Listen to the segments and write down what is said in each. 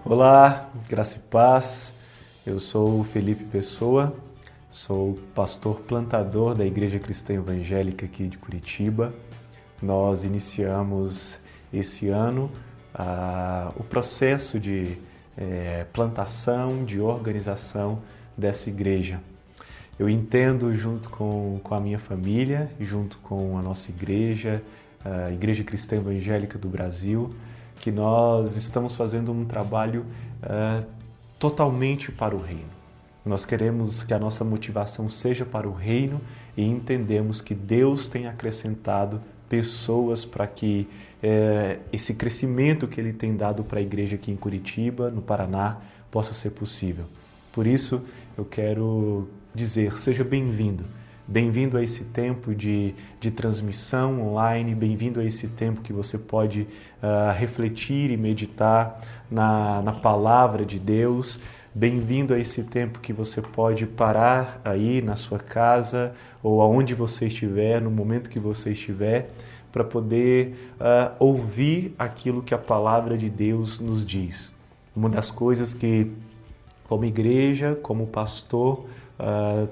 Olá, graça e paz. Eu sou o Felipe Pessoa, sou pastor plantador da Igreja Cristã Evangélica aqui de Curitiba. Nós iniciamos esse ano o processo de plantação, de organização dessa igreja. Eu entendo, junto com a minha família, junto com a nossa igreja, a Igreja Cristã Evangélica do Brasil, que nós estamos fazendo um trabalho totalmente para o reino. Nós queremos que a nossa motivação seja para o reino e entendemos que Deus tem acrescentado pessoas para que esse crescimento que Ele tem dado para a igreja aqui em Curitiba, no Paraná, possa ser possível. Por isso, eu quero dizer, seja bem-vindo. Bem-vindo a esse tempo de transmissão online, bem-vindo a esse tempo que você pode refletir e meditar na palavra de Deus. Bem-vindo a esse tempo que você pode parar aí na sua casa ou aonde você estiver, no momento que você estiver, para poder ouvir aquilo que a palavra de Deus nos diz. Uma das coisas que, como igreja, como pastor,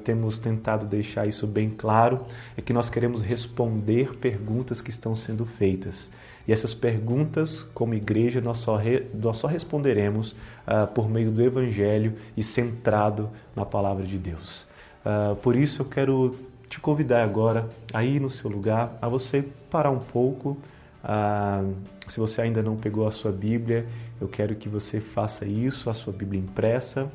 temos tentado deixar isso bem claro, é que nós queremos responder perguntas que estão sendo feitas. E essas perguntas, como igreja, nós só responderemos por meio do Evangelho e centrado na Palavra de Deus. Por isso eu quero te convidar agora, aí no seu lugar, a você parar um pouco. Se você ainda não pegou a sua Bíblia, eu quero que você faça isso, a sua Bíblia impressa.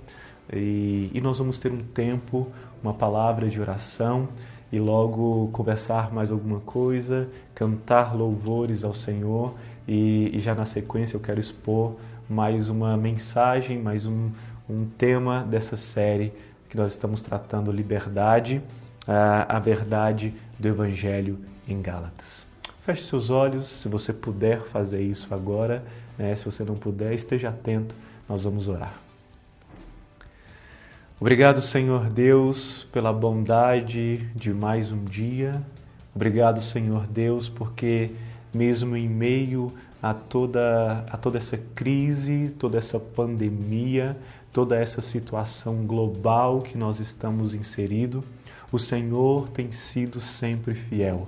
E nós vamos ter um tempo, uma palavra de oração e logo conversar mais alguma coisa, cantar louvores ao Senhor e já na sequência eu quero expor mais uma mensagem, mais um tema dessa série que nós estamos tratando, liberdade, a verdade do Evangelho em Gálatas. Feche seus olhos, se você puder fazer isso agora, se você não puder, esteja atento, nós vamos orar. Obrigado, Senhor Deus, pela bondade de mais um dia. Obrigado, Senhor Deus, porque mesmo em meio a toda essa crise, toda essa pandemia, toda essa situação global que nós estamos inseridos, o Senhor tem sido sempre fiel.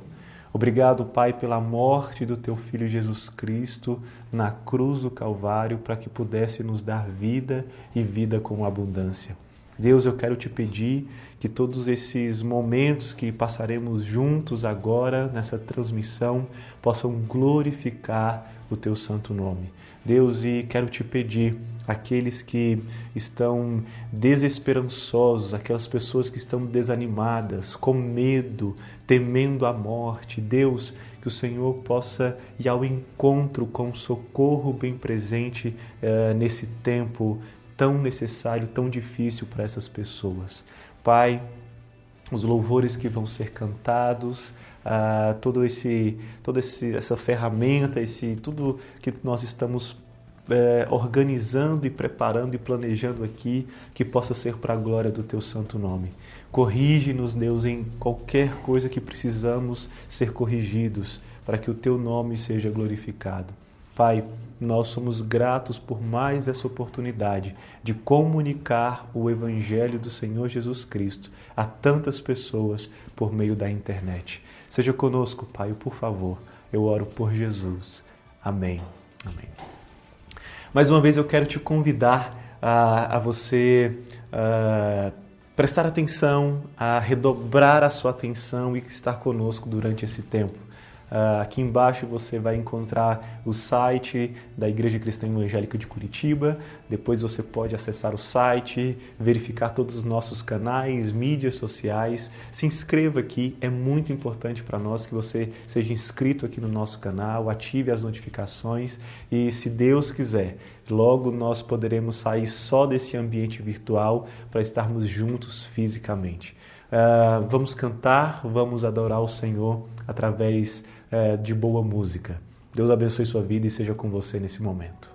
Obrigado, Pai, pela morte do Teu Filho Jesus Cristo na cruz do Calvário para que pudesse nos dar vida e vida com abundância. Deus, eu quero te pedir que todos esses momentos que passaremos juntos agora nessa transmissão possam glorificar o teu santo nome. Deus, e quero te pedir, aqueles que estão desesperançosos, aquelas pessoas que estão desanimadas, com medo, temendo a morte, Deus, que o Senhor possa ir ao encontro com socorro bem presente nesse tempo tão necessário, tão difícil para essas pessoas. Pai, os louvores que vão ser cantados, toda essa ferramenta, tudo que nós estamos organizando e preparando e planejando aqui, que possa ser para a glória do Teu santo nome. Corrige-nos, Deus, em qualquer coisa que precisamos ser corrigidos, para que o Teu nome seja glorificado. Pai, nós somos gratos por mais essa oportunidade de comunicar o Evangelho do Senhor Jesus Cristo a tantas pessoas por meio da internet. Seja conosco, Pai, por favor. Eu oro por Jesus. Amém. Amém. Mais uma vez eu quero te convidar a você prestar atenção, a redobrar a sua atenção e estar conosco durante esse tempo. Aqui embaixo você vai encontrar o site da Igreja Cristã Evangélica de Curitiba. Depois você pode acessar o site, verificar todos os nossos canais, mídias sociais. Se inscreva aqui, é muito importante para nós que você seja inscrito aqui no nosso canal, ative as notificações e, se Deus quiser, logo nós poderemos sair só desse ambiente virtual para estarmos juntos fisicamente. Vamos cantar, vamos adorar o Senhor através de boa música. Deus abençoe sua vida e seja com você nesse momento.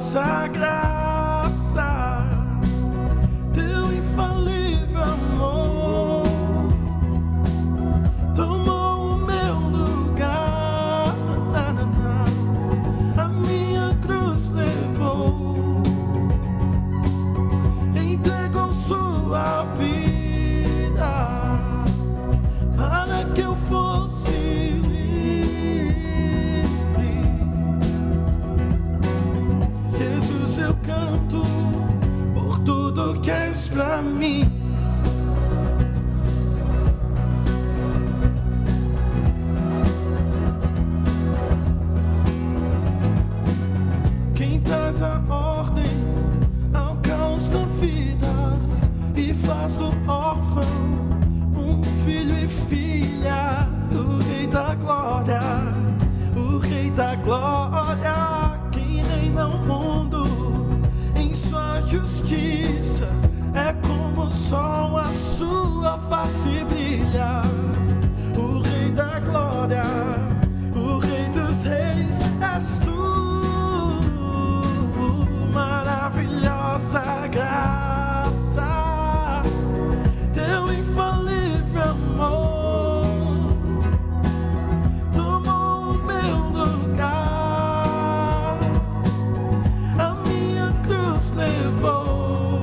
maravilhosa graça, teu infalível amor tomou o meu lugar, a minha cruz levou, entregou sua vida para que eu fosse livre. Jesus, eu canto por tudo que és pra mim. Quem traz a ordem ao caos da vida e faz do órfão um filho e filha, o Rei da Glória, o Rei da Glória, quem reina o mundo em sua justiça, é como o sol a sua face brilha, o Rei da Glória, o Rei dos Reis, és tu, maravilhosa graça, teu infalível amor tomou o meu lugar, a minha cruz levou,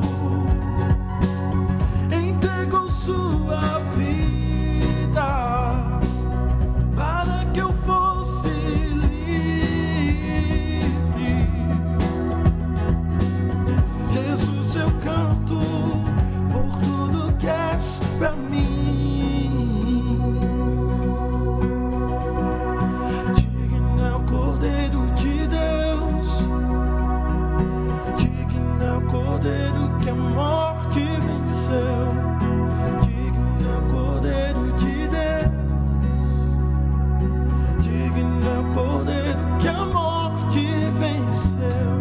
entregou sua vida para que eu fosse livre. Jesus, eu canto por tudo que és pra mim. Digno é o Cordeiro de Deus, digno é o Cordeiro que a morte venceu, digno é o Cordeiro de Deus, digno é o Cordeiro que a morte venceu,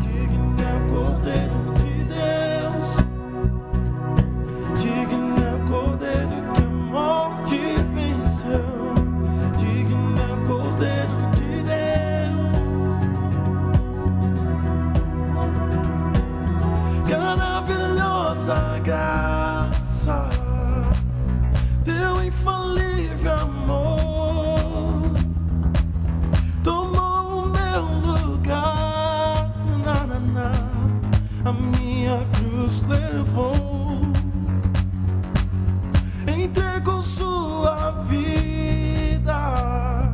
digno é o Cordeiro de Deus, digno é o Cordeiro que a morte venceu, digno é o Cordeiro de Deus. Maravilhosa graça, teu infalível amor tomou o meu lugar, a minha cruz levou, entregou sua vida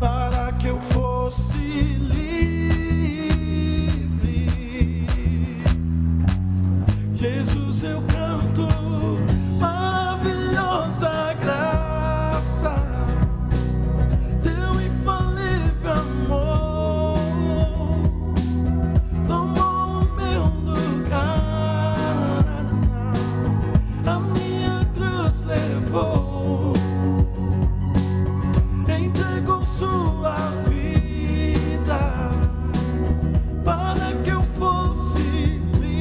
para que eu fosse livre. Jesus, eu canto maravilhosa graça, teu infalível amor tomou o meu lugar, a minha cruz levou, entregou sua vida para que eu fosse livre.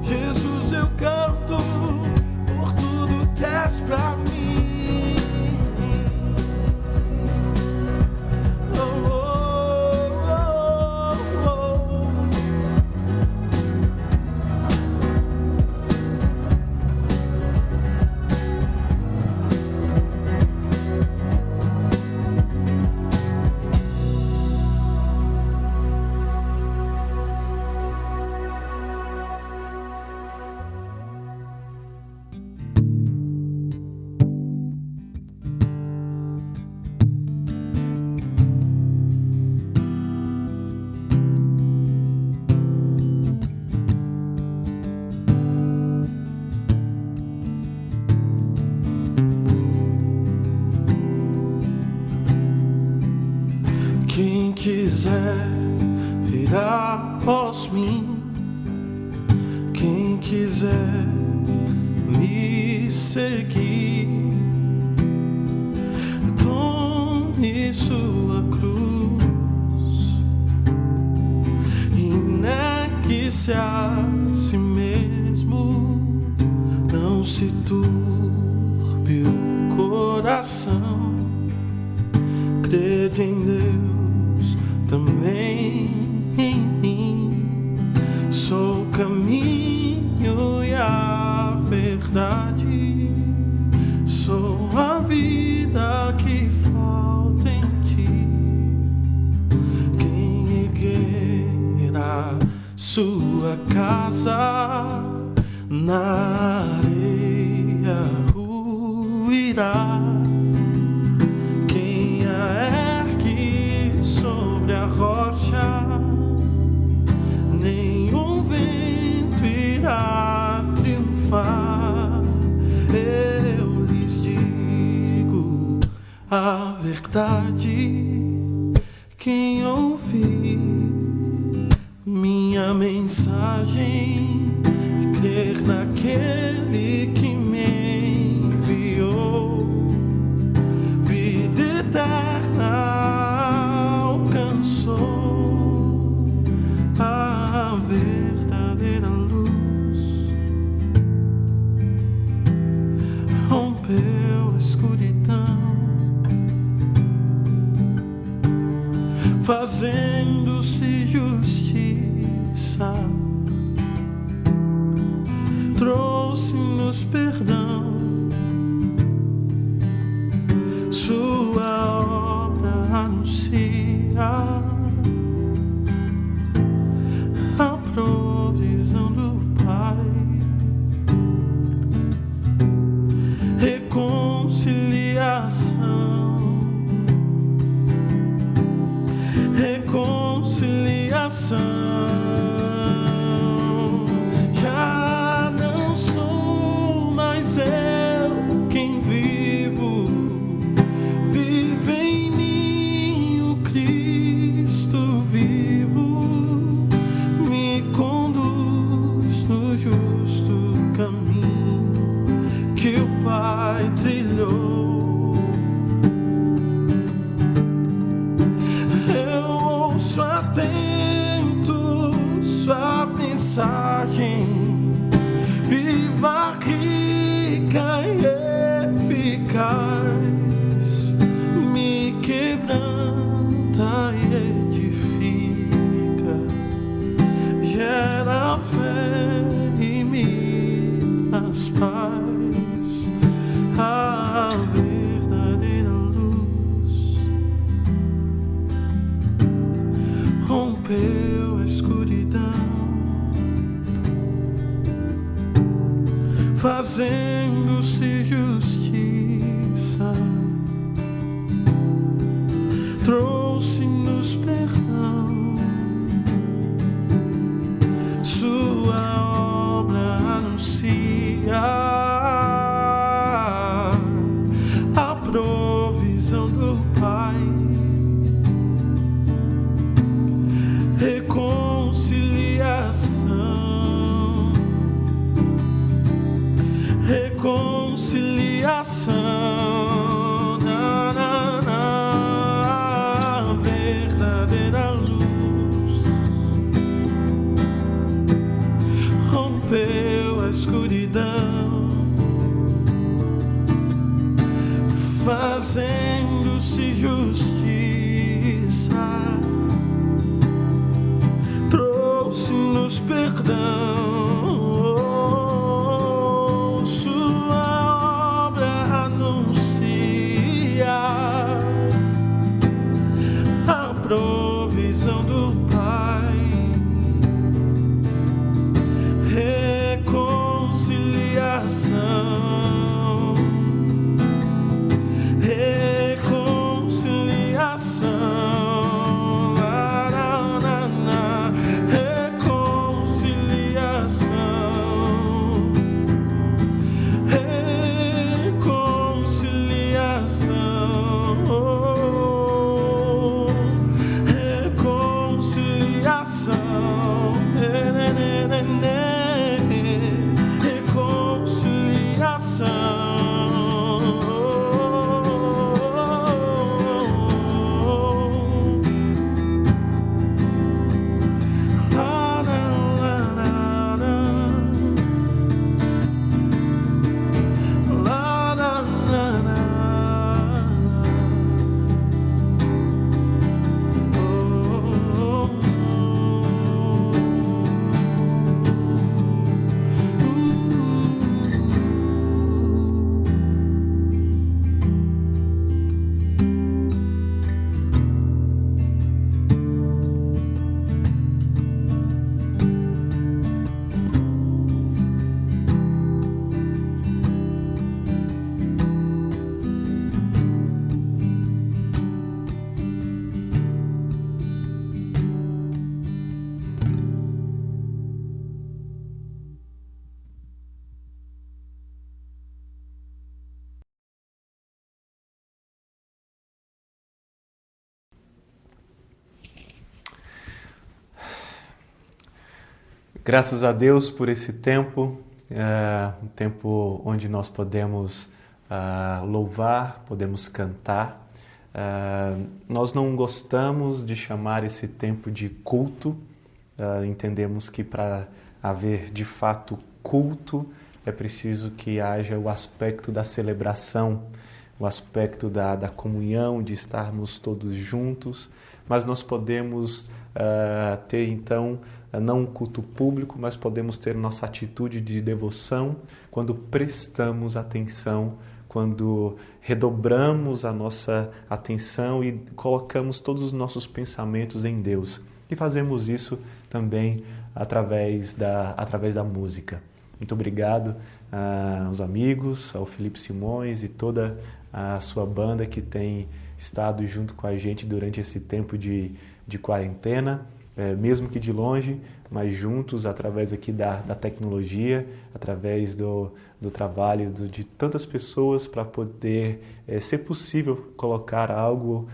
Jesus, eu canto por tudo que és pra mim. Oh, oh, oh, oh. Quem quiser vir após mim, quem quiser me seguir, tome sua cruz e negue-se a si mesmo, não se turbe o coração, crê verdade em Deus, também em mim. Sou o caminho e a verdade, sou a vida que falta em ti. Quem erguerá sua casa na areia ruirá. Quem a ergue sobre a rocha, nenhum vento irá triunfar. Eu lhes digo a verdade. Quem ouvir minha mensagem, crer naquele que me enviou, vida eterna alcançou, a verdadeira luz rompeu a escuridão, fazendo-se justiça, trouxe-nos perdão. Sua obra anuncia a provisão do Pai, reconciliação, reconciliação. Já não sou mais eu quem vivo, vive em mim o Cristo vivo, me conduz no justo caminho que o Pai trilhou. Atento sua mensagem, viva, rica e eficaz, me quebranta e edifica, gera fé e me traz paz, a verdadeira luz rompeu a escuridão, fazendo-se justiça, trouxe-nos perdão. Sua obra anuncia a provisão do Pai, reconciliação, reconciliação, a verdadeira luz rompeu a escuridão, fazendo-se justiça, trouxe-nos perdão. Sua obra anuncia a provisão do Pai, reconciliação, reconciliação, reconciliação. Graças a Deus por esse tempo, um tempo onde nós podemos louvar, podemos cantar. Nós não gostamos de chamar esse tempo de culto. Entendemos que para haver de fato culto é preciso que haja o aspecto da celebração, o aspecto da comunhão, de estarmos todos juntos, mas nós podemos ter então não um culto público, mas podemos ter nossa atitude de devoção quando prestamos atenção, quando redobramos a nossa atenção e colocamos todos os nossos pensamentos em Deus. E fazemos isso também através da música. Muito obrigado aos amigos, ao Felipe Simões e toda a sua banda que tem estado junto com a gente durante esse tempo de quarentena, mesmo que de longe, mas juntos através aqui da tecnologia, através do trabalho de tantas pessoas para poder ser possível colocar algo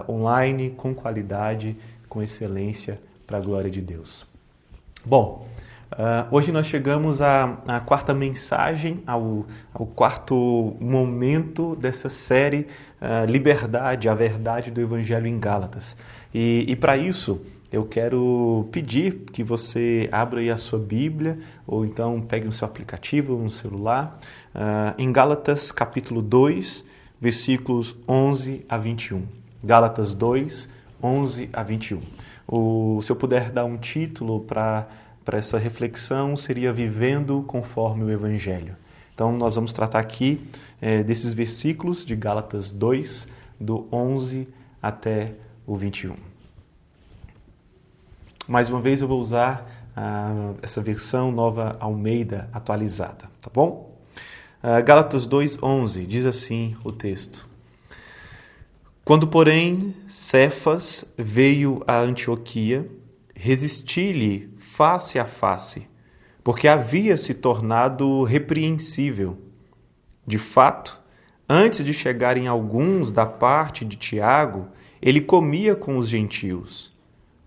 online com qualidade, com excelência para a glória de Deus. Bom, hoje nós chegamos à quarta mensagem, ao quarto momento dessa série Liberdade, a verdade do Evangelho em Gálatas. E para isso eu quero pedir que você abra aí a sua Bíblia ou então pegue o seu aplicativo no celular em Gálatas capítulo 2, versículos 11 a 21. Gálatas 2, 11 a 21. Se eu puder dar um título para essa reflexão, seria Vivendo conforme o Evangelho. Então, nós vamos tratar aqui desses versículos de Gálatas 2, do 11 até o 21. Mais uma vez, eu vou usar essa versão Nova Almeida atualizada, tá bom? Gálatas 2, 11, diz assim o texto. Quando, porém, Cefas veio a Antioquia, resisti-lhe face a face, porque havia se tornado repreensível. De fato, antes de chegarem alguns da parte de Tiago, ele comia com os gentios.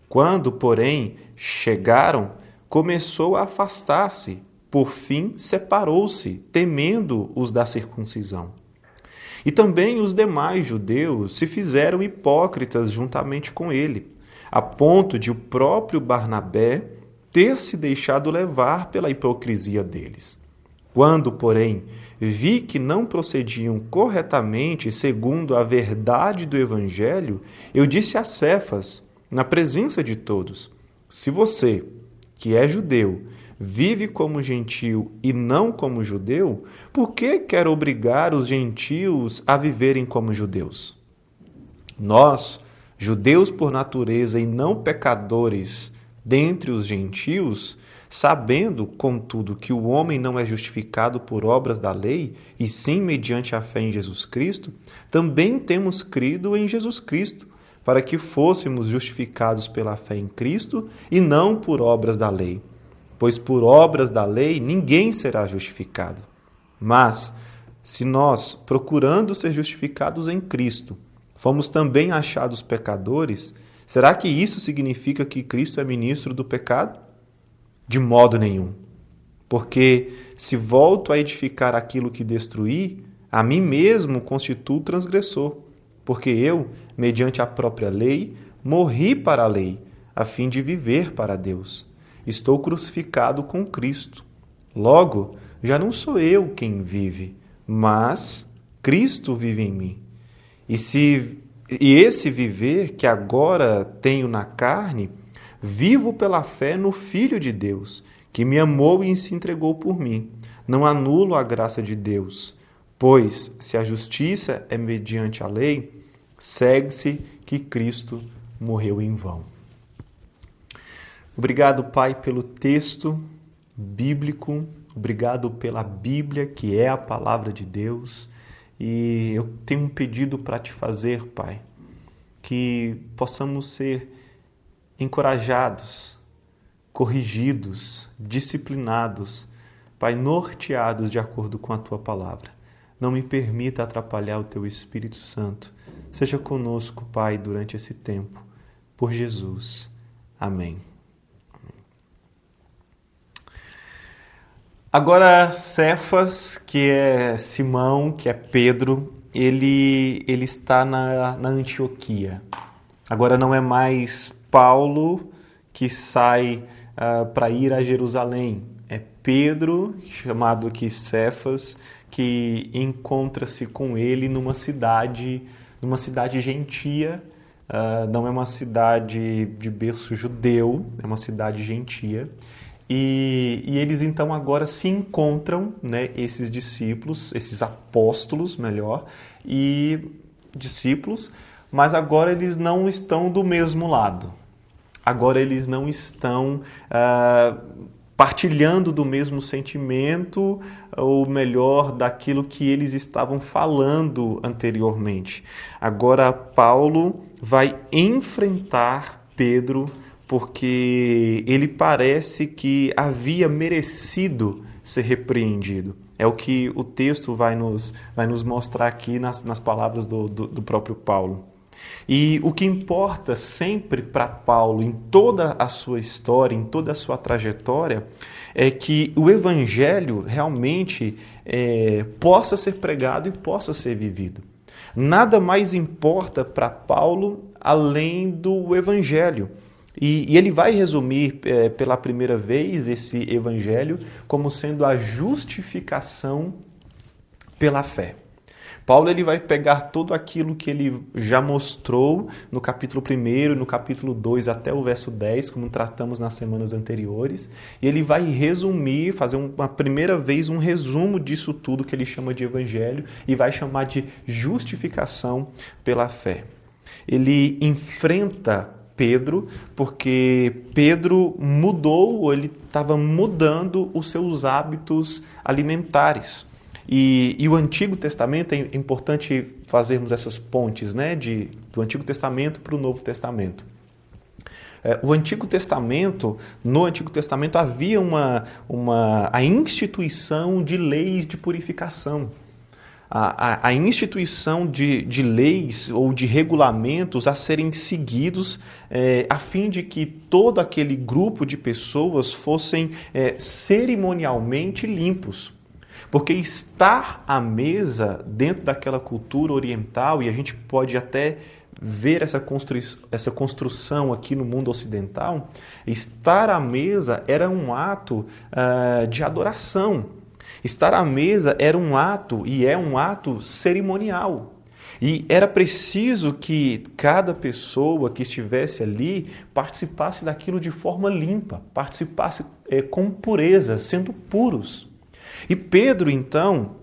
Quando, porém, chegaram, começou a afastar-se, por fim separou-se, temendo os da circuncisão. E também os demais judeus se fizeram hipócritas juntamente com ele, a ponto de o próprio Barnabé ter se deixado levar pela hipocrisia deles. Quando, porém, vi que não procediam corretamente segundo a verdade do Evangelho, eu disse a Cefas, na presença de todos, se você, que é judeu, vive como gentio e não como judeu, por que quer obrigar os gentios a viverem como judeus? Nós, judeus por natureza e não pecadores dentre os gentios, sabendo, contudo, que o homem não é justificado por obras da lei, e sim mediante a fé em Jesus Cristo, também temos crido em Jesus Cristo, para que fôssemos justificados pela fé em Cristo e não por obras da lei. Pois por obras da lei ninguém será justificado. Mas, se nós, procurando ser justificados em Cristo, fomos também achados pecadores, será que isso significa que Cristo é ministro do pecado? De modo nenhum. Porque, se volto a edificar aquilo que destruí, a mim mesmo constituo transgressor. Porque eu, mediante a própria lei, morri para a lei, a fim de viver para Deus. Estou crucificado com Cristo. Logo, já não sou eu quem vive, mas Cristo vive em mim. E esse viver que agora tenho na carne, vivo pela fé no Filho de Deus, que me amou e se entregou por mim. Não anulo a graça de Deus, pois, se a justiça é mediante a lei, segue-se que Cristo morreu em vão. Obrigado, Pai, pelo texto bíblico, obrigado pela Bíblia, que é a palavra de Deus. E eu tenho um pedido para te fazer, Pai, que possamos ser encorajados, corrigidos, disciplinados, Pai, norteados de acordo com a Tua palavra. Não me permita atrapalhar o Teu Espírito Santo. Seja conosco, Pai, durante esse tempo. Por Jesus. Amém. Agora, Cefas, que é Simão, que é Pedro, ele está na Antioquia. Agora não é mais Paulo que sai para ir a Jerusalém. É Pedro, chamado aqui Cefas, que encontra-se com ele numa cidade gentia. Não é uma cidade de berço judeu, é uma cidade gentia. E eles então agora se encontram, né, esses discípulos, esses apóstolos, melhor, e discípulos, mas agora eles não estão do mesmo lado. Agora eles não estão partilhando do mesmo sentimento, ou melhor, daquilo que eles estavam falando anteriormente. Agora Paulo vai enfrentar Pedro, porque ele parece que havia merecido ser repreendido. É o que o texto vai nos mostrar aqui nas palavras do próprio Paulo. E o que importa sempre para Paulo, em toda a sua história, em toda a sua trajetória, é que o Evangelho realmente possa ser pregado e possa ser vivido. Nada mais importa para Paulo além do Evangelho. E ele vai resumir pela primeira vez esse evangelho como sendo a justificação pela fé. Paulo ele vai pegar tudo aquilo que ele já mostrou no capítulo 1, no capítulo 2 até o verso 10, como tratamos nas semanas anteriores, e ele vai resumir, fazer uma primeira vez um resumo disso tudo que ele chama de evangelho e vai chamar de justificação pela fé. Ele enfrenta Pedro, porque Pedro mudou, ou ele estava mudando os seus hábitos alimentares. E o Antigo Testamento, é importante fazermos essas pontes, né, do Antigo Testamento para o Novo Testamento. No Antigo Testamento havia a instituição de leis de purificação. A instituição de leis ou de regulamentos a serem seguidos a fim de que todo aquele grupo de pessoas fossem cerimonialmente limpos. Porque estar à mesa dentro daquela cultura oriental, e a gente pode até ver essa construção aqui no mundo ocidental, estar à mesa era um ato de adoração. Estar à mesa era um ato e é um ato cerimonial. E era preciso que cada pessoa que estivesse ali participasse daquilo de forma limpa, participasse com pureza, sendo puros. E Pedro, então,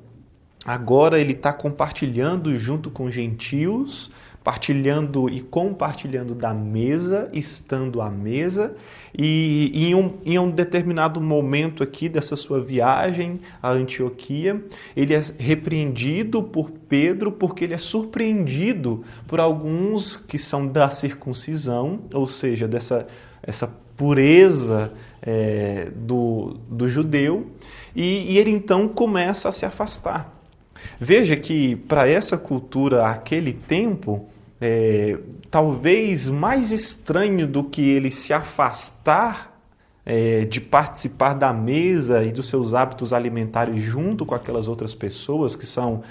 agora ele está compartilhando junto com gentios, partilhando e compartilhando da mesa, estando à mesa, e em um determinado momento aqui dessa sua viagem à Antioquia, ele é repreendido por Pedro porque ele é surpreendido por alguns que são da circuncisão, ou seja, essa pureza do judeu, e ele então começa a se afastar. Veja que para essa cultura, aquele tempo, talvez mais estranho do que ele se afastar de participar da mesa e dos seus hábitos alimentares junto com aquelas outras pessoas que são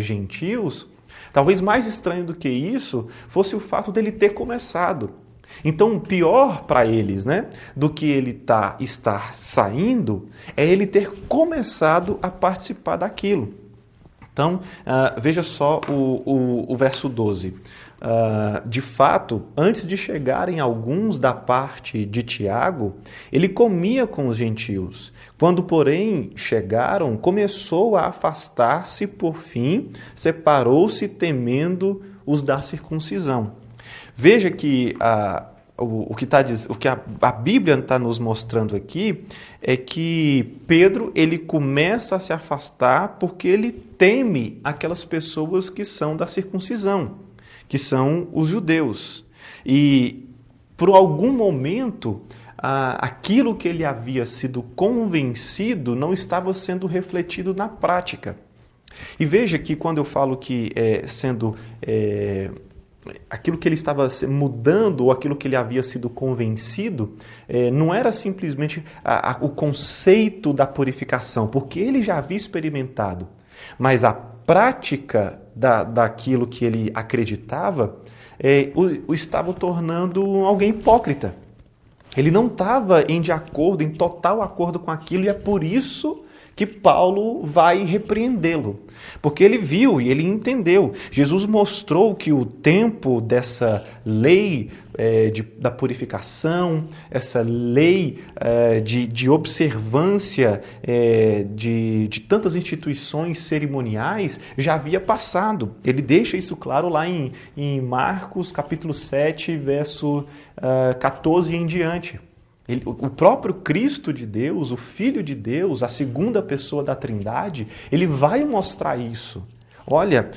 gentios, talvez mais estranho do que isso fosse o fato dele ter começado. Então, pior para eles, né, do que ele estar saindo, é ele ter começado a participar daquilo. Então, veja só o verso 12. De fato, antes de chegarem alguns da parte de Tiago, ele comia com os gentios. Quando, porém, chegaram, começou a afastar-se, por fim, separou-se temendo os da circuncisão. Veja que o que a Bíblia está nos mostrando aqui é que Pedro ele começa a se afastar porque ele teme aquelas pessoas que são da circuncisão, que são os judeus. E por algum momento, aquilo que ele havia sido convencido não estava sendo refletido na prática. E veja que quando eu falo que sendo aquilo que ele estava mudando ou aquilo que ele havia sido convencido não era simplesmente o conceito da purificação, porque ele já havia experimentado, mas a prática daquilo que ele acreditava o estava tornando alguém hipócrita. Ele não estava em total acordo com aquilo, e é por isso que Paulo vai repreendê-lo. Porque ele viu e ele entendeu. Jesus mostrou que o tempo dessa lei da purificação, essa lei de observância de tantas instituições cerimoniais já havia passado. Ele deixa isso claro lá em Marcos capítulo 7, verso 14 em diante. O próprio Cristo de Deus, o Filho de Deus, a segunda pessoa da Trindade, ele vai mostrar isso. Olha,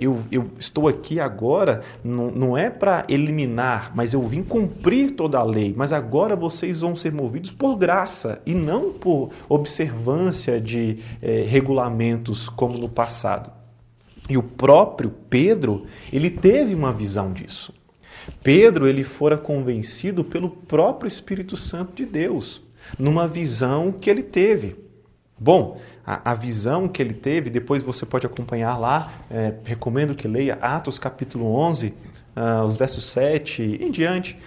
eu estou aqui agora, não é para eliminar, mas eu vim cumprir toda a lei, mas agora vocês vão ser movidos por graça e não por observância de regulamentos como no passado. E o próprio Pedro, ele teve uma visão disso. Pedro, ele fora convencido pelo próprio Espírito Santo de Deus, numa visão que ele teve. Bom, a visão que ele teve, depois você pode acompanhar lá, recomendo que leia Atos capítulo 11, os versos 7 em diante,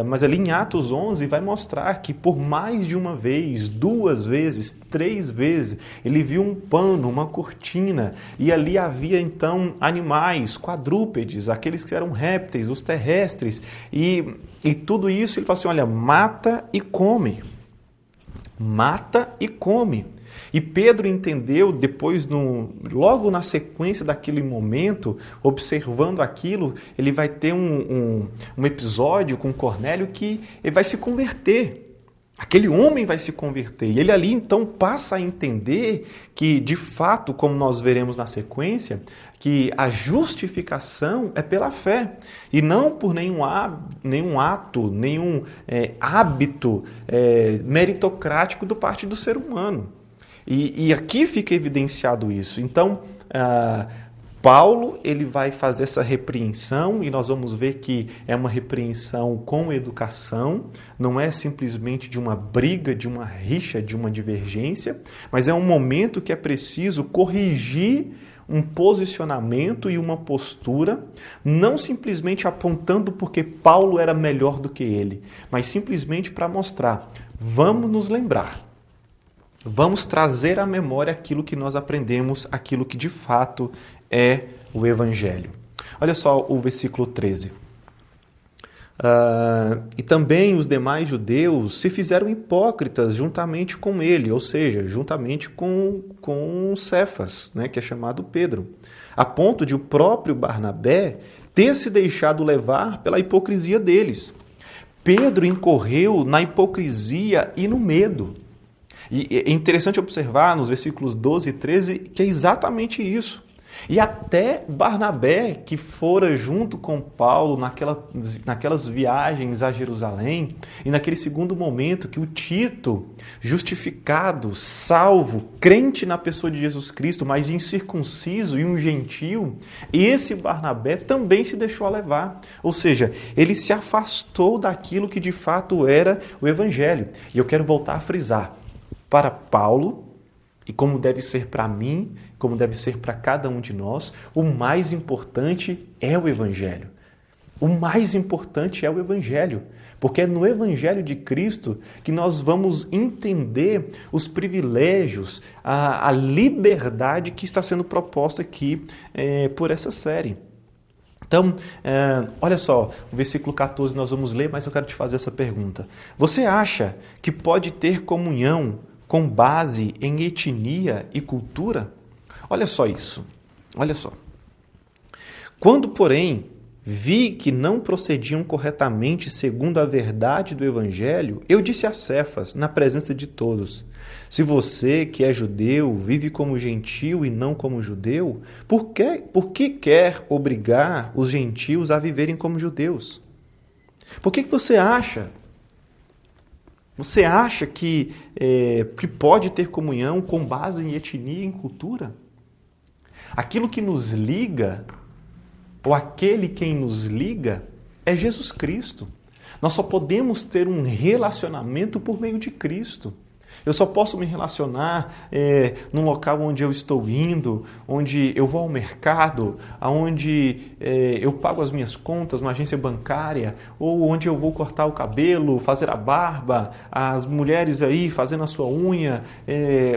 mas ali em Atos 11 vai mostrar que por mais de uma vez, 2 vezes, 3 vezes, ele viu um pano, uma cortina, e ali havia então animais, quadrúpedes, aqueles que eram répteis, os terrestres, e tudo isso ele fala assim, olha, mata e come. Mata e come. E Pedro entendeu depois, logo na sequência daquele momento, observando aquilo, ele vai ter um episódio com Cornélio que ele vai se converter. Aquele homem vai se converter. E ele ali então passa a entender que, de fato, como nós veremos na sequência, que a justificação é pela fé e não por nenhum ato, nenhum hábito meritocrático do parte do ser humano. E aqui fica evidenciado isso. Então, Paulo ele vai fazer essa repreensão e nós vamos ver que é uma repreensão com educação, não é simplesmente de uma briga, de uma rixa, de uma divergência, mas é um momento que é preciso corrigir um posicionamento e uma postura, não simplesmente apontando porque Paulo era melhor do que ele, mas simplesmente para mostrar, vamos nos lembrar. Vamos trazer à memória aquilo que nós aprendemos, aquilo que de fato é o Evangelho. Olha só o versículo 13. E também os demais judeus se fizeram hipócritas juntamente com ele, ou seja, juntamente com Cefas, né, que é chamado Pedro, a ponto de o próprio Barnabé ter se deixado levar pela hipocrisia deles. Pedro incorreu na hipocrisia e no medo. E é interessante observar nos versículos 12 e 13 que é exatamente isso. E até Barnabé, que fora junto com Paulo naquelas viagens a Jerusalém, e naquele segundo momento que o Tito, justificado, salvo, crente na pessoa de Jesus Cristo, mas incircunciso e um gentil, esse Barnabé também se deixou levar. Ou seja, ele se afastou daquilo que de fato era o Evangelho. E eu quero voltar a frisar. Para Paulo, e como deve ser para mim, como deve ser para cada um de nós, o mais importante é o Evangelho. O mais importante é o Evangelho, porque é no Evangelho de Cristo que nós vamos entender os privilégios, a liberdade que está sendo proposta aqui por essa série. Então, olha só, o versículo 14 nós vamos ler, mas eu quero te fazer essa pergunta. Você acha que pode ter comunhão com base em etnia e cultura? Olha só isso, olha só. Quando, porém, vi que não procediam corretamente segundo a verdade do Evangelho, eu disse a Cefas, na presença de todos, se você, que é judeu, vive como gentil e não como judeu, por que quer obrigar os gentios a viverem como judeus? Por que você acha? Você acha que pode ter comunhão com base em etnia e em cultura? Aquilo que nos liga ou aquele quem nos liga, é Jesus Cristo. Nós só podemos ter um relacionamento por meio de Cristo. Eu só posso me relacionar num local onde eu estou indo, onde eu vou ao mercado, onde eu pago as minhas contas numa agência bancária, ou onde eu vou cortar o cabelo, fazer a barba, as mulheres aí fazendo a sua unha,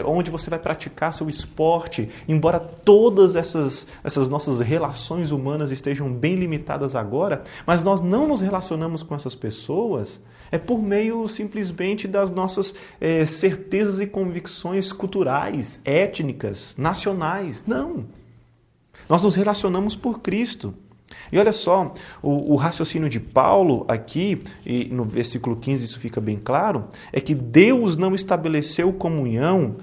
onde você vai praticar seu esporte. Embora todas essas nossas relações humanas estejam bem limitadas agora, mas nós não nos relacionamos com essas pessoas por meio simplesmente das nossas certezas e convicções culturais, étnicas, nacionais. Não. Nós nos relacionamos por Cristo. E olha só, o raciocínio de Paulo aqui, e no versículo 15 isso fica bem claro, é que Deus não estabeleceu comunhão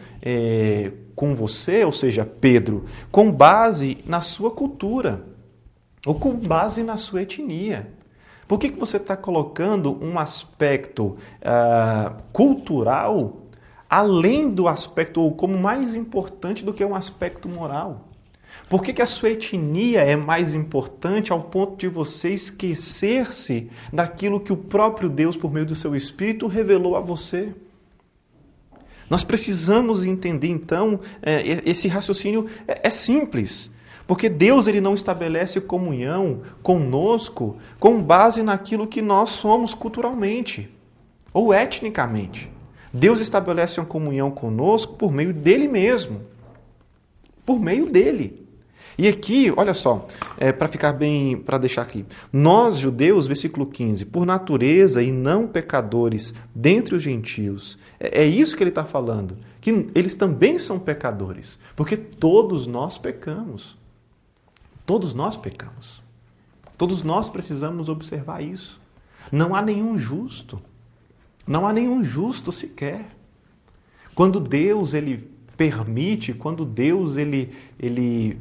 com você, ou seja, Pedro, com base na sua cultura, ou com base na sua etnia. Por que você está colocando um aspecto cultural além do aspecto, ou como mais importante do que um aspecto moral? Por que a sua etnia é mais importante ao ponto de você esquecer-se daquilo que o próprio Deus, por meio do seu Espírito, revelou a você? Nós precisamos entender, então, esse raciocínio é simples. Porque Deus ele não estabelece comunhão conosco com base naquilo que nós somos culturalmente ou etnicamente. Deus estabelece uma comunhão conosco por meio dele mesmo. Por meio dele. E aqui, olha só, para deixar aqui. Nós, judeus, versículo 15, por natureza e não pecadores dentre os gentios. É isso que ele está falando. Que eles também são pecadores. Porque todos nós pecamos. Todos nós pecamos. Todos nós precisamos observar isso. Não há nenhum justo. Não há nenhum justo sequer. Quando Deus ele permite, quando Deus ele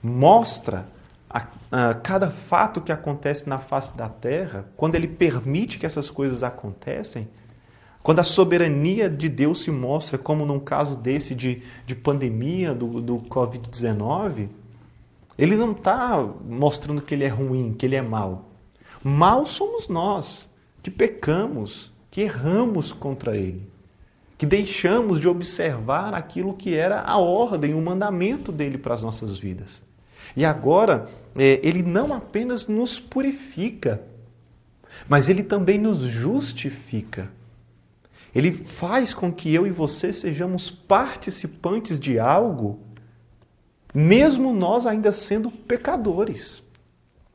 mostra a cada fato que acontece na face da terra, quando ele permite que essas coisas acontecem, quando a soberania de Deus se mostra, como num caso desse de pandemia do Covid-19, ele não está mostrando que ele é ruim, que ele é mau. Mal somos nós, que pecamos, que erramos contra ele, que deixamos de observar aquilo que era a ordem, o mandamento dele para as nossas vidas. E agora, ele não apenas nos purifica, mas ele também nos justifica. Ele faz com que eu e você sejamos participantes de algo, mesmo nós ainda sendo pecadores.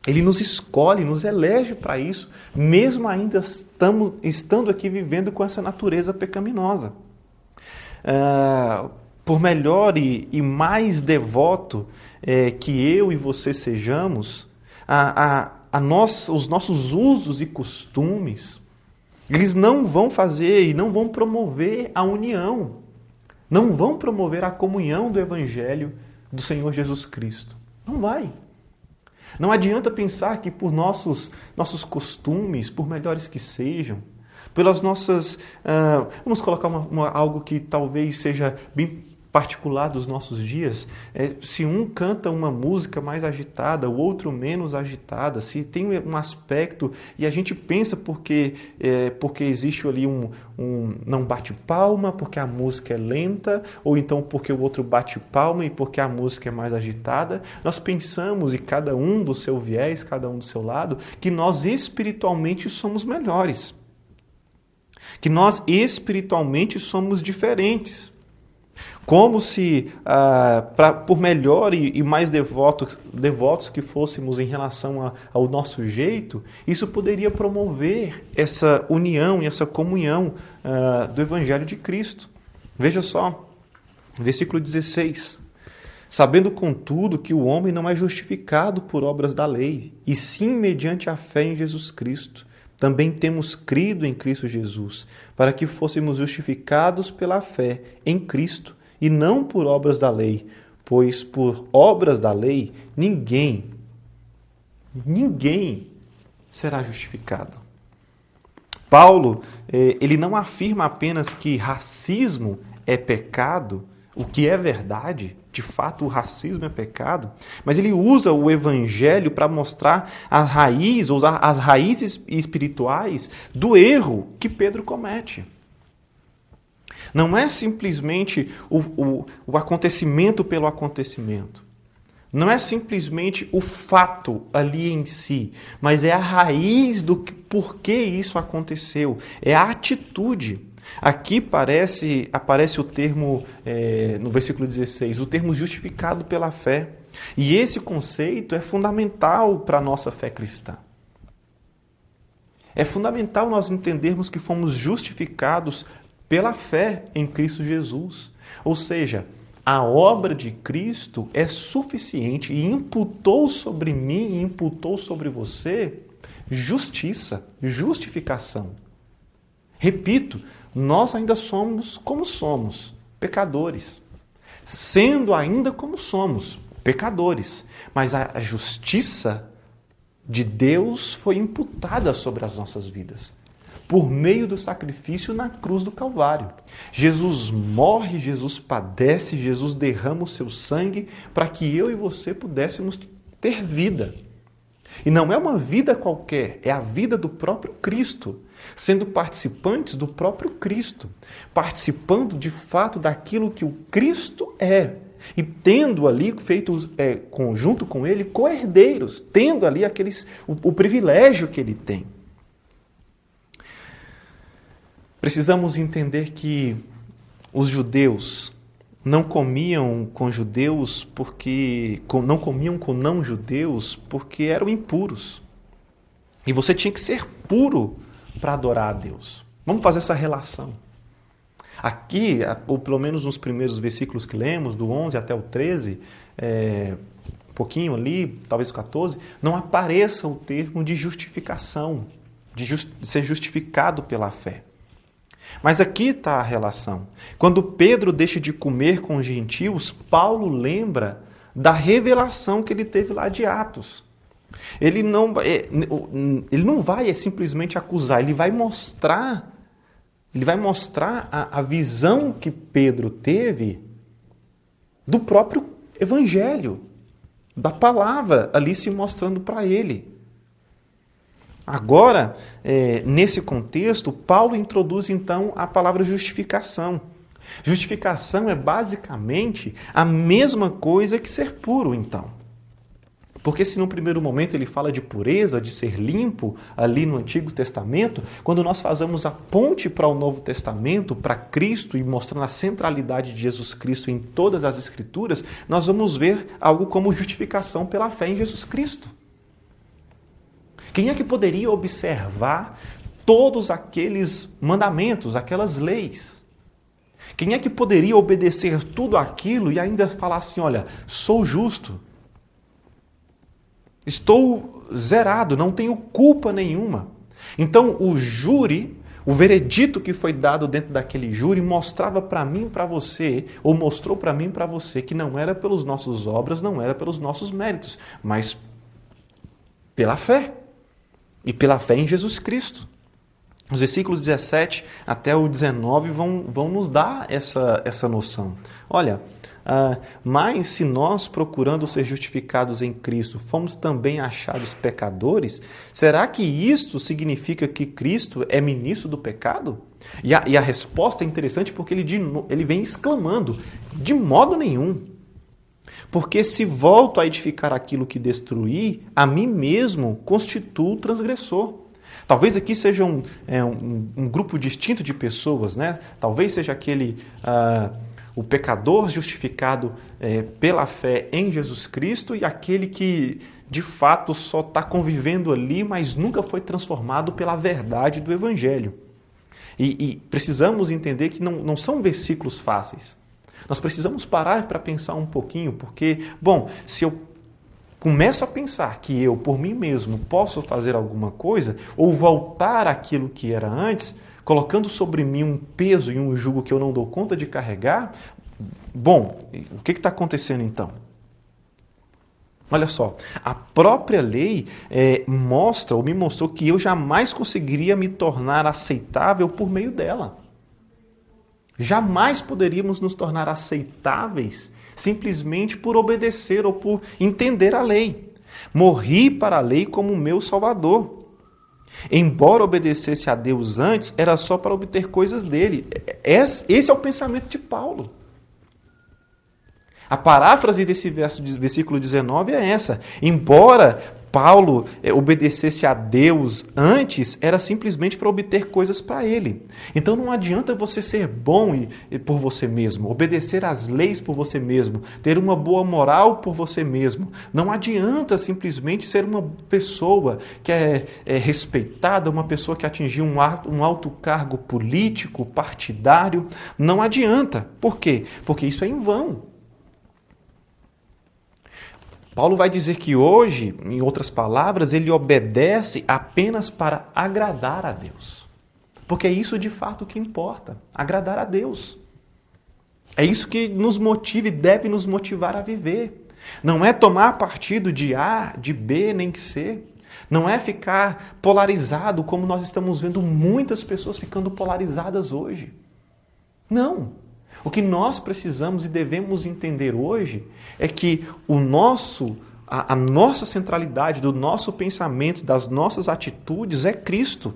Ele nos escolhe, nos elege para isso, mesmo ainda estando aqui vivendo com essa natureza pecaminosa. Por melhor e mais devoto que eu e você sejamos, os nossos usos e costumes, eles não vão fazer e não vão promover a união, não vão promover a comunhão do Evangelho do Senhor Jesus Cristo. Não vai. Não adianta pensar que por nossos costumes, por melhores que sejam, pelas nossas... vamos colocar algo que talvez seja bem particular dos nossos dias. Se um canta uma música mais agitada, o outro menos agitada, se tem um aspecto e a gente pensa porque existe ali não bate palma, porque a música é lenta, ou então porque o outro bate palma e porque a música é mais agitada, nós pensamos, e cada um do seu viés, cada um do seu lado, que nós espiritualmente somos melhores, que nós espiritualmente somos diferentes. Como se, por melhor e mais devotos que fôssemos em relação ao nosso jeito, isso poderia promover essa união e essa comunhão do Evangelho de Cristo. Veja só, versículo 16. Sabendo, contudo, que o homem não é justificado por obras da lei, e sim mediante a fé em Jesus Cristo. Também temos crido em Cristo Jesus, para que fôssemos justificados pela fé em Cristo, e não por obras da lei, pois por obras da lei ninguém será justificado. Paulo, ele não afirma apenas que racismo é pecado, o que é verdade, de fato o racismo é pecado, mas ele usa o evangelho para mostrar a raiz, ou as raízes espirituais do erro que Pedro comete. Não é simplesmente o acontecimento pelo acontecimento. Não é simplesmente o fato ali em si, mas é a raiz do porquê isso aconteceu. É a atitude. Aqui aparece o termo, no versículo 16, o termo justificado pela fé. E esse conceito é fundamental para a nossa fé cristã. É fundamental nós entendermos que fomos justificados pela fé em Cristo Jesus. Ou seja, a obra de Cristo é suficiente e imputou sobre mim e imputou sobre você justiça, justificação. Repito, nós ainda somos como somos, pecadores. Sendo ainda como somos, pecadores. Mas a justiça de Deus foi imputada sobre as nossas vidas, por meio do sacrifício na cruz do Calvário. Jesus morre, Jesus padece, Jesus derrama o seu sangue para que eu e você pudéssemos ter vida. E não é uma vida qualquer, é a vida do próprio Cristo, sendo participantes do próprio Cristo, participando de fato daquilo que o Cristo é, e tendo ali feito junto com ele co-herdeiros, tendo ali o privilégio que ele tem. Precisamos entender que os judeus não comiam com judeus não comiam com não-judeus porque eram impuros. E você tinha que ser puro para adorar a Deus. Vamos fazer essa relação. Aqui, ou pelo menos nos primeiros versículos que lemos, do 11 até o 13, um pouquinho ali, talvez o 14, não apareça o termo de justificação, de ser justificado pela fé. Mas aqui está a relação. Quando Pedro deixa de comer com os gentios, Paulo lembra da revelação que ele teve lá de Atos. Ele não vai simplesmente acusar, ele vai mostrar a visão que Pedro teve do próprio evangelho, da palavra ali se mostrando para ele. Agora, nesse contexto, Paulo introduz então a palavra justificação. Justificação é basicamente a mesma coisa que ser puro, então. Porque se no primeiro momento ele fala de pureza, de ser limpo, ali no Antigo Testamento, quando nós fazemos a ponte para o Novo Testamento, para Cristo, e mostrando a centralidade de Jesus Cristo em todas as Escrituras, nós vamos ver algo como justificação pela fé em Jesus Cristo. Quem é que poderia observar todos aqueles mandamentos, aquelas leis? Quem é que poderia obedecer tudo aquilo e ainda falar assim, olha, sou justo, estou zerado, não tenho culpa nenhuma? Então o júri, o veredito que foi dado dentro daquele júri mostrava para mim e para você, ou mostrou para mim e para você que não era pelas nossas obras, não era pelos nossos méritos, mas pela fé. E pela fé em Jesus Cristo. Os versículos 17 até o 19 vão nos dar essa noção. Olha, mas se nós, procurando ser justificados em Cristo, fomos também achados pecadores, será que isto significa que Cristo é ministro do pecado? E a resposta é interessante porque ele vem exclamando, de modo nenhum. Porque se volto a edificar aquilo que destruí, a mim mesmo constituo transgressor. Talvez aqui seja um grupo distinto de pessoas, né? Talvez seja o pecador justificado pela fé em Jesus Cristo e aquele que de fato só está convivendo ali, mas nunca foi transformado pela verdade do Evangelho. E precisamos entender que não são versículos fáceis. Nós precisamos parar para pensar um pouquinho, porque, se eu começo a pensar que eu, por mim mesmo, posso fazer alguma coisa, ou voltar àquilo que era antes, colocando sobre mim um peso e um jugo que eu não dou conta de carregar, o que está acontecendo então? Olha só, a própria lei me mostrou que eu jamais conseguiria me tornar aceitável por meio dela. Jamais poderíamos nos tornar aceitáveis simplesmente por obedecer ou por entender a lei. Morri para a lei como meu Salvador. Embora obedecesse a Deus antes, era só para obter coisas dele. Esse é o pensamento de Paulo. A paráfrase desse versículo 19 é essa. Embora Paulo obedecesse a Deus antes, era simplesmente para obter coisas para ele. Então não adianta você ser bom por você mesmo, obedecer às leis por você mesmo, ter uma boa moral por você mesmo. Não adianta simplesmente ser uma pessoa que é respeitada, uma pessoa que atingiu um alto cargo político, partidário. Não adianta. Por quê? Porque isso é em vão. Paulo vai dizer que hoje, em outras palavras, ele obedece apenas para agradar a Deus. Porque é isso de fato que importa, agradar a Deus. É isso que nos motiva e deve nos motivar a viver. Não é tomar partido de A, de B, nem de C. Não é ficar polarizado como nós estamos vendo muitas pessoas ficando polarizadas hoje. Não. O que nós precisamos e devemos entender hoje é que a nossa centralidade do nosso pensamento, das nossas atitudes é Cristo.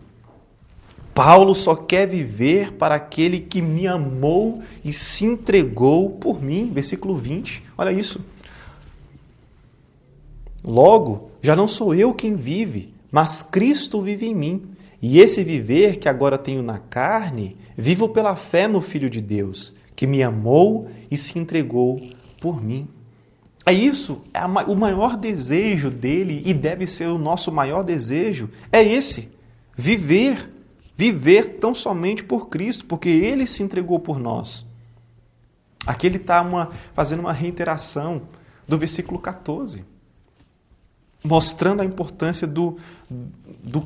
Paulo só quer viver para aquele que me amou e se entregou por mim. Versículo 20, olha isso. Logo, já não sou eu quem vive, mas Cristo vive em mim. E esse viver que agora tenho na carne, vivo pela fé no Filho de Deus, que me amou e se entregou por mim. É isso, o maior desejo dele, e deve ser o nosso maior desejo, é esse, viver tão somente por Cristo, porque ele se entregou por nós. Aqui ele está fazendo uma reiteração do versículo 14, mostrando a importância do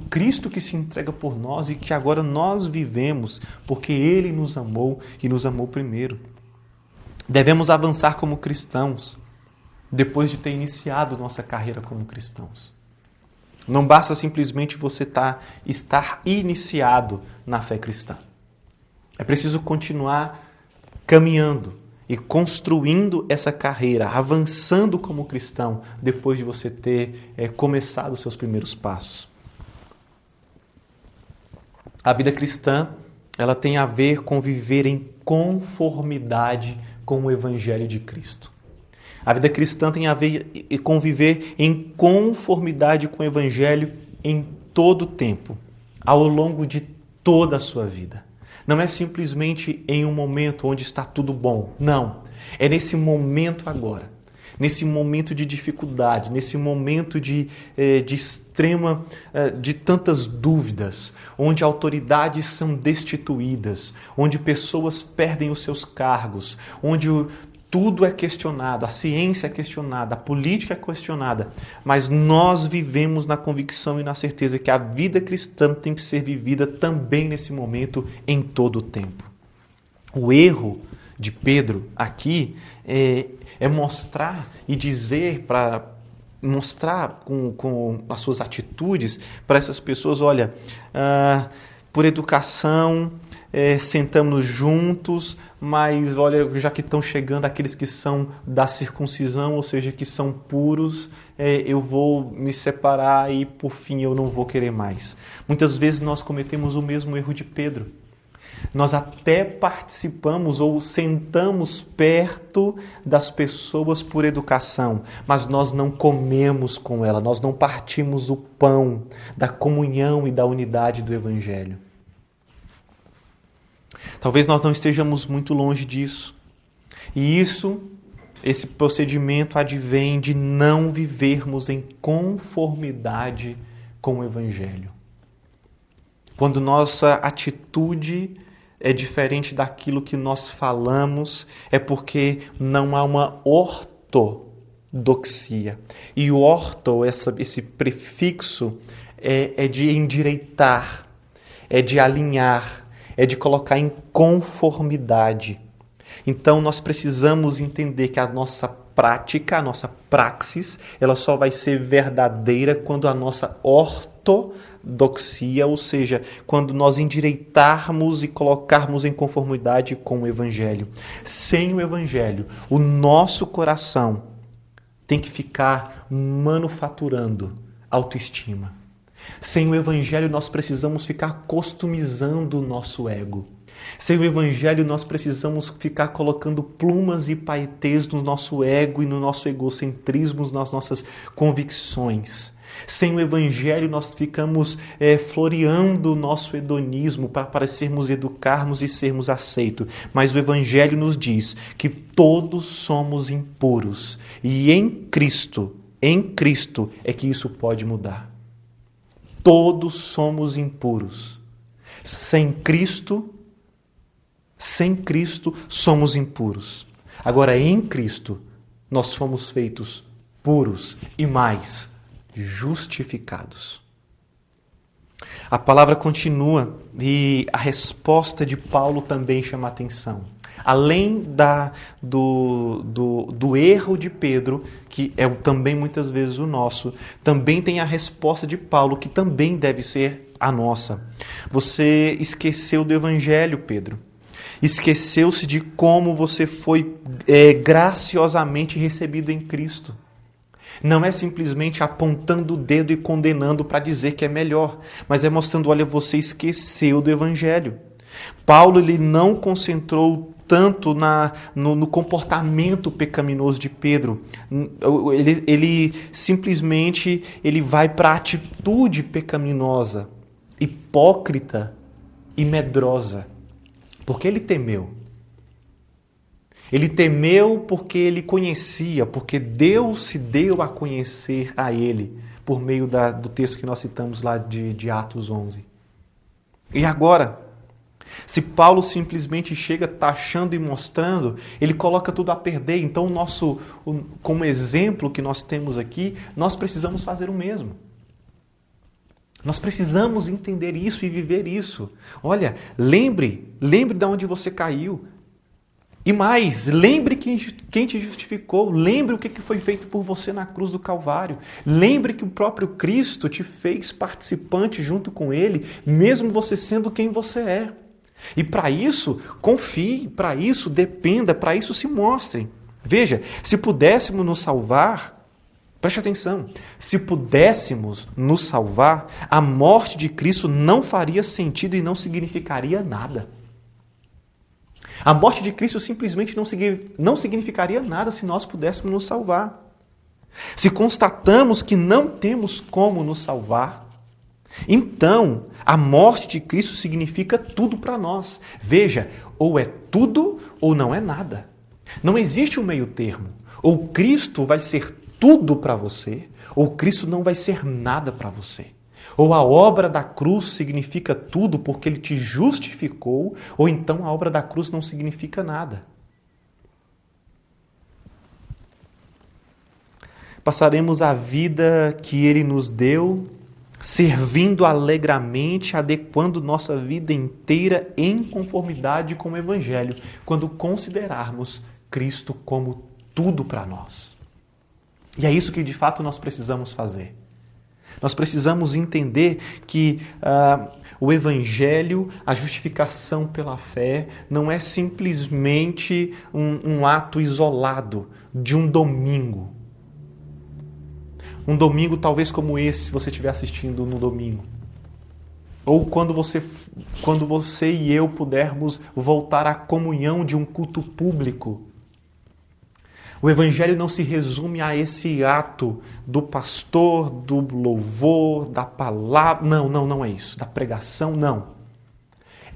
Cristo que se entrega por nós e que agora nós vivemos porque Ele nos amou e nos amou primeiro. Devemos avançar como cristãos depois de ter iniciado nossa carreira como cristãos. Não basta simplesmente você estar iniciado na fé cristã. É preciso continuar caminhando e construindo essa carreira, avançando como cristão, depois de você ter começado os seus primeiros passos. A vida cristã, ela tem a ver com viver em conformidade com o Evangelho de Cristo. A vida cristã tem a ver com viver em conformidade com o Evangelho em todo o tempo, ao longo de toda a sua vida. Não é simplesmente em um momento onde está tudo bom. Não. É nesse momento agora. Nesse momento de dificuldade, nesse momento de extrema, de tantas dúvidas, onde autoridades são destituídas, onde pessoas perdem os seus cargos, onde tudo é questionado, a ciência é questionada, a política é questionada, mas nós vivemos na convicção e na certeza que a vida cristã tem que ser vivida também nesse momento, em todo o tempo. O erro de Pedro aqui é mostrar e dizer, para mostrar com as suas atitudes para essas pessoas, olha, por educação, sentamos juntos, mas olha, já que estão chegando aqueles que são da circuncisão, ou seja, que são puros, eu vou me separar e por fim eu não vou querer mais. Muitas vezes nós cometemos o mesmo erro de Pedro. Nós até participamos ou sentamos perto das pessoas por educação, mas nós não comemos com ela, nós não partimos o pão da comunhão e da unidade do Evangelho. Talvez nós não estejamos muito longe disso. E esse procedimento advém de não vivermos em conformidade com o Evangelho. Quando nossa atitude é diferente daquilo que nós falamos, é porque não há uma ortodoxia. E o orto, esse prefixo, é de endireitar, é de alinhar, é de colocar em conformidade. Então nós precisamos entender que a nossa prática, a nossa praxis, ela só vai ser verdadeira quando a nossa orto ortodoxia, ou seja, quando nós endireitarmos e colocarmos em conformidade com o Evangelho. Sem o Evangelho, o nosso coração tem que ficar manufaturando autoestima. Sem o Evangelho, nós precisamos ficar customizando o nosso ego. Sem o Evangelho, nós precisamos ficar colocando plumas e paetês no nosso ego e no nosso egocentrismo, nas nossas convicções. Sem o Evangelho, nós ficamos floreando o nosso hedonismo para parecermos educarmos e sermos aceitos. Mas o Evangelho nos diz que todos somos impuros. E em Cristo é que isso pode mudar. Todos somos impuros. Sem Cristo somos impuros. Agora, em Cristo, nós fomos feitos puros e mais, justificados. A palavra continua e a resposta de Paulo também chama a atenção. Além do erro de Pedro, que é também muitas vezes o nosso, também tem a resposta de Paulo, que também deve ser a nossa. Você esqueceu do Evangelho, Pedro. Esqueceu-se de como você foi graciosamente recebido em Cristo. Não é simplesmente apontando o dedo e condenando para dizer que é melhor, mas é mostrando, olha, você esqueceu do Evangelho. Paulo ele não concentrou tanto no comportamento pecaminoso de Pedro. Ele simplesmente vai para a atitude pecaminosa, hipócrita e medrosa. Porque ele temeu. Ele temeu porque ele conhecia, porque Deus se deu a conhecer a ele, por meio do texto que nós citamos lá de Atos 11. E agora, se Paulo simplesmente chega taxando e mostrando, ele coloca tudo a perder. Então, como exemplo que nós temos aqui, nós precisamos fazer o mesmo. Nós precisamos entender isso e viver isso. Olha, lembre de onde você caiu. E mais, lembre quem te justificou. Lembre o que foi feito por você na cruz do Calvário. Lembre que o próprio Cristo te fez participante junto com Ele, mesmo você sendo quem você é. E para isso, confie, para isso dependa, para isso se mostre. Veja, se pudéssemos nos salvar, preste atenção, se pudéssemos nos salvar, a morte de Cristo não faria sentido e não significaria nada. A morte de Cristo simplesmente não significaria nada se nós pudéssemos nos salvar. Se constatamos que não temos como nos salvar, então a morte de Cristo significa tudo para nós. Veja, ou é tudo ou não é nada. Não existe um meio termo. Ou Cristo vai ser tudo para você, ou Cristo não vai ser nada para você. Ou a obra da cruz significa tudo porque Ele te justificou, ou então a obra da cruz não significa nada. Passaremos a vida que Ele nos deu, servindo alegremente, adequando nossa vida inteira em conformidade com o Evangelho, quando considerarmos Cristo como tudo para nós. E é isso que de fato nós precisamos fazer. Nós precisamos entender que o Evangelho, a justificação pela fé, não é simplesmente um ato isolado de um domingo. Um domingo talvez como esse, se você estiver assistindo no domingo. Ou quando você e eu pudermos voltar à comunhão de um culto público. O Evangelho não se resume a esse ato do pastor, do louvor, da palavra. Não é isso. Da pregação, não.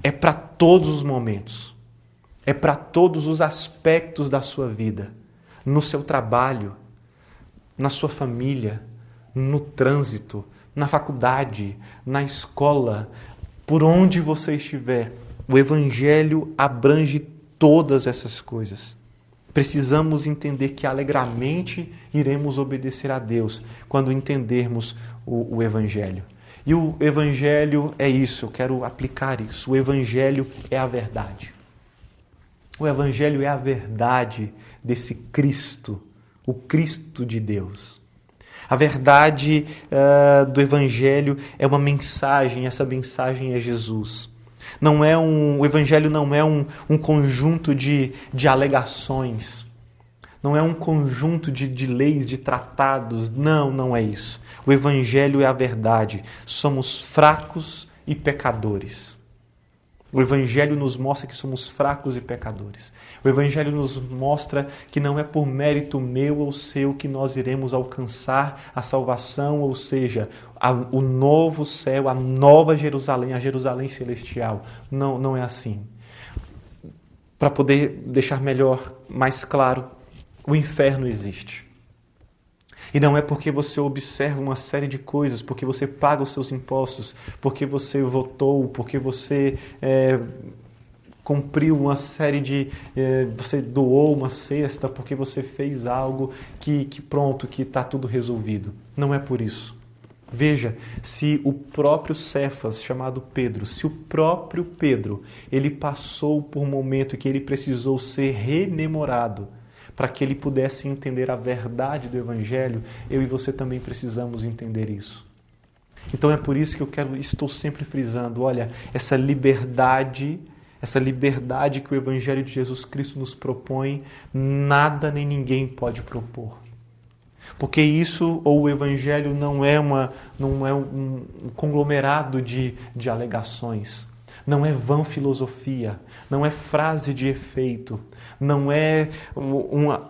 É para todos os momentos. É para todos os aspectos da sua vida. No seu trabalho, na sua família, no trânsito, na faculdade, na escola, por onde você estiver. O Evangelho abrange todas essas coisas. Precisamos entender que alegremente iremos obedecer a Deus quando entendermos o Evangelho. E o Evangelho é isso, eu quero aplicar isso. O Evangelho é a verdade. O Evangelho é a verdade desse Cristo, o Cristo de Deus. A verdade do Evangelho é uma mensagem, essa mensagem é Jesus. O Evangelho não é um conjunto de alegações, não é um conjunto de leis, de tratados, não é isso. O Evangelho é a verdade. Somos fracos e pecadores. O Evangelho nos mostra que somos fracos e pecadores. O Evangelho nos mostra que não é por mérito meu ou seu que nós iremos alcançar a salvação, ou seja, o novo céu, a nova Jerusalém, a Jerusalém celestial. Não é assim. Para poder deixar melhor, mais claro, o inferno existe. E não é porque você observa uma série de coisas, porque você paga os seus impostos, porque você votou, porque você cumpriu uma série você doou uma cesta, porque você fez algo que está tudo resolvido. Não é por isso. Veja, se o próprio Cefas, chamado Pedro, se o próprio Pedro, ele passou por um momento que ele precisou ser rememorado, para que ele pudesse entender a verdade do Evangelho, eu e você também precisamos entender isso. Então é por isso que estou sempre frisando, olha, essa liberdade que o Evangelho de Jesus Cristo nos propõe, nada nem ninguém pode propor. Porque isso, ou o Evangelho, não é um conglomerado de alegações. Não é vã filosofia, não é frase de efeito, não é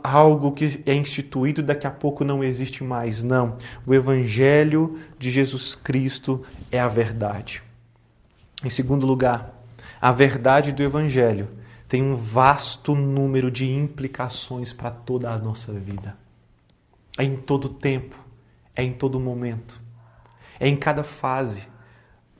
algo que é instituído e daqui a pouco não existe mais. Não, o Evangelho de Jesus Cristo é a verdade. Em segundo lugar, a verdade do Evangelho tem um vasto número de implicações para toda a nossa vida. É em todo tempo, é em todo momento, é em cada fase,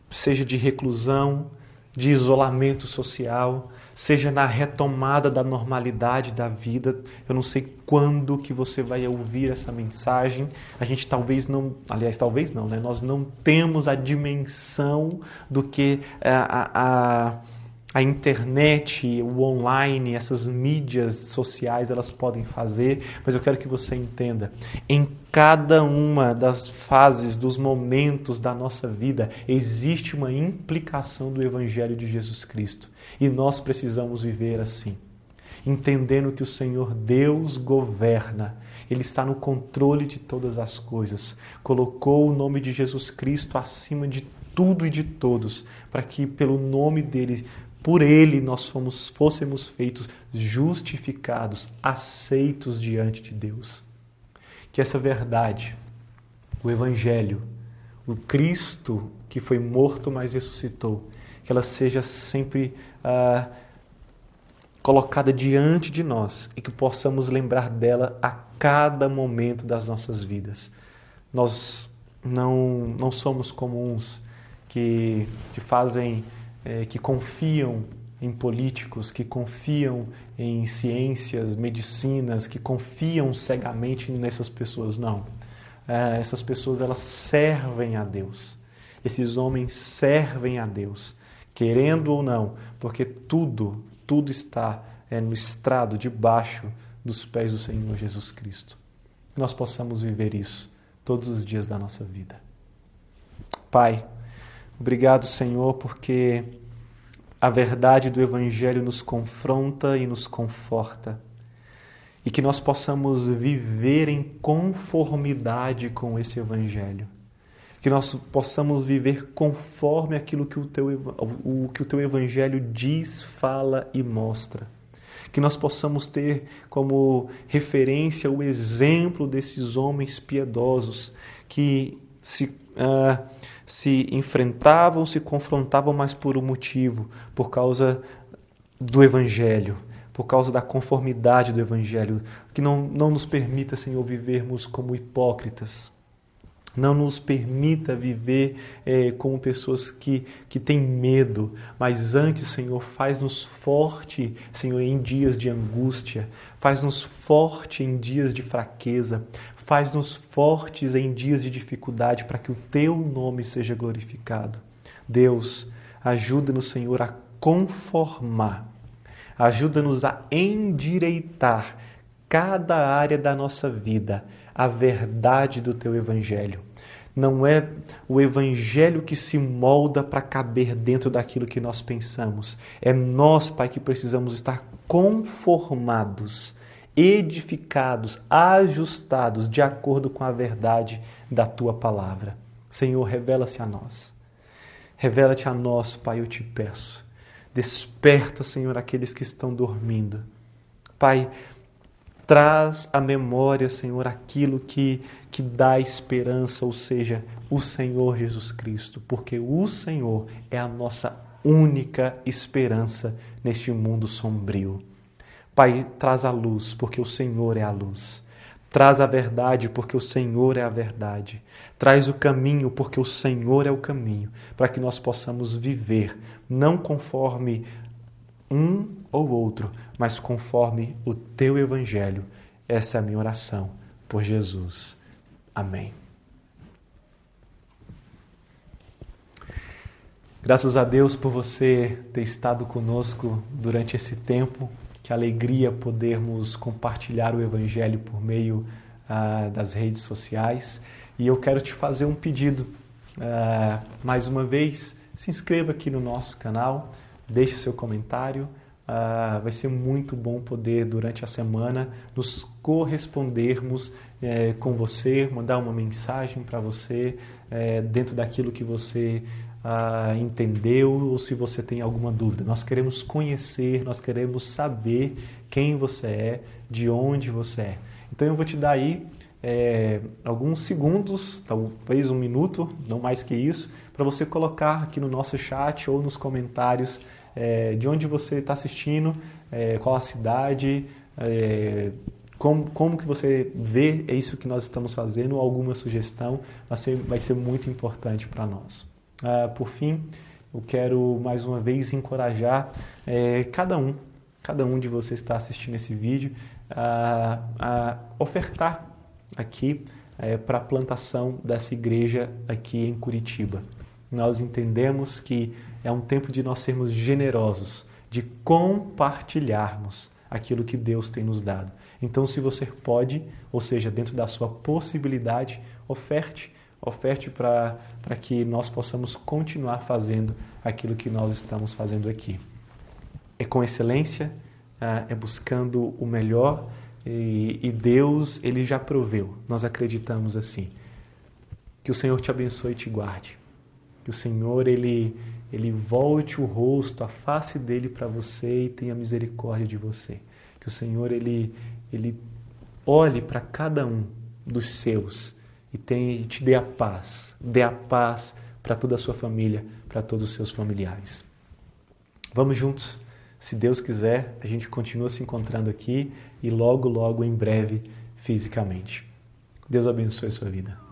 seja de reclusão, de isolamento social, seja na retomada da normalidade da vida. Eu não sei quando que você vai ouvir essa mensagem. A gente talvez não, né? Nós não temos a dimensão do que a internet, o online, essas mídias sociais, elas podem fazer, mas eu quero que você entenda, em cada uma das fases, dos momentos da nossa vida, existe uma implicação do Evangelho de Jesus Cristo. E nós precisamos viver assim, entendendo que o Senhor Deus governa, Ele está no controle de todas as coisas, colocou o nome de Jesus Cristo acima de tudo e de todos, para que pelo nome dEle, por Ele, nós fôssemos feitos justificados, aceitos diante de Deus. Que essa verdade, o Evangelho, o Cristo que foi morto, mas ressuscitou, que ela seja sempre colocada diante de nós e que possamos lembrar dela a cada momento das nossas vidas. Nós não somos como uns que confiam em políticos, que confiam em ciências, medicinas, que confiam cegamente nessas pessoas. Não. Essas pessoas, elas servem a Deus. Esses homens servem a Deus, querendo ou não, porque tudo está no estrado debaixo dos pés do Senhor Jesus Cristo. Que nós possamos viver isso todos os dias da nossa vida. Pai, obrigado, Senhor, porque a verdade do Evangelho nos confronta e nos conforta. E que nós possamos viver em conformidade com esse Evangelho. Que nós possamos viver conforme aquilo que o Teu Evangelho diz, fala e mostra. Que nós possamos ter como referência o exemplo desses homens piedosos que se enfrentavam, se confrontavam, mas por um motivo, por causa do Evangelho, por causa da conformidade do Evangelho. Que não nos permita, Senhor, vivermos como hipócritas. Não nos permita viver como pessoas que têm medo, mas antes, Senhor, faz-nos forte, Senhor, em dias de angústia, faz-nos forte em dias de fraqueza, faz-nos fortes em dias de dificuldade, para que o Teu nome seja glorificado. Deus, ajuda-nos, Senhor, a conformar, ajuda-nos a endireitar cada área da nossa vida a verdade do Teu Evangelho. Não é o Evangelho que se molda para caber dentro daquilo que nós pensamos. É nós, Pai, que precisamos estar conformados, edificados, ajustados de acordo com a verdade da Tua Palavra. Senhor, revela-se a nós. Revela-te a nós, Pai, eu te peço. Desperta, Senhor, aqueles que estão dormindo. Pai, traz à memória, Senhor, aquilo que dá esperança, ou seja, o Senhor Jesus Cristo, porque o Senhor é a nossa única esperança neste mundo sombrio. Pai, traz a luz, porque o Senhor é a luz. Traz a verdade, porque o Senhor é a verdade. Traz o caminho, porque o Senhor é o caminho, para que nós possamos viver, não conforme um ou outro, mas conforme o Teu Evangelho. Essa é a minha oração por Jesus. Amém. Graças a Deus por você ter estado conosco durante esse tempo. Que alegria podermos compartilhar o Evangelho por meio das redes sociais. E eu quero te fazer um pedido. Mais uma vez, se inscreva aqui no nosso canal, deixe seu comentário. Vai ser muito bom poder, durante a semana, nos correspondermos com você, mandar uma mensagem para você dentro daquilo que você entendeu ou se você tem alguma dúvida. Nós queremos conhecer, nós queremos saber quem você é, de onde você é. Então eu vou te dar aí alguns segundos, talvez um minuto, não mais que isso, para você colocar aqui no nosso chat ou nos comentários de onde você está assistindo, qual a cidade, como que você vê isso que nós estamos fazendo, ou alguma sugestão, vai ser muito importante para nós. Por fim, eu quero mais uma vez encorajar cada um de vocês que está assistindo esse vídeo a ofertar aqui para a plantação dessa igreja aqui em Curitiba. Nós entendemos que é um tempo de nós sermos generosos, de compartilharmos aquilo que Deus tem nos dado. Então, se você pode, ou seja, dentro da sua possibilidade, oferte para que nós possamos continuar fazendo aquilo que nós estamos fazendo aqui. É com excelência, é buscando o melhor e Deus, Ele já proveu. Nós acreditamos assim. Que o Senhor te abençoe e te guarde. Que o Senhor, Ele volte o rosto, a face dEle para você e tenha misericórdia de você. Que o Senhor, Ele olhe para cada um dos seus e te dê a paz para toda a sua família, para todos os seus familiares. Vamos juntos, se Deus quiser, a gente continua se encontrando aqui e logo, logo, em breve, fisicamente. Deus abençoe a sua vida.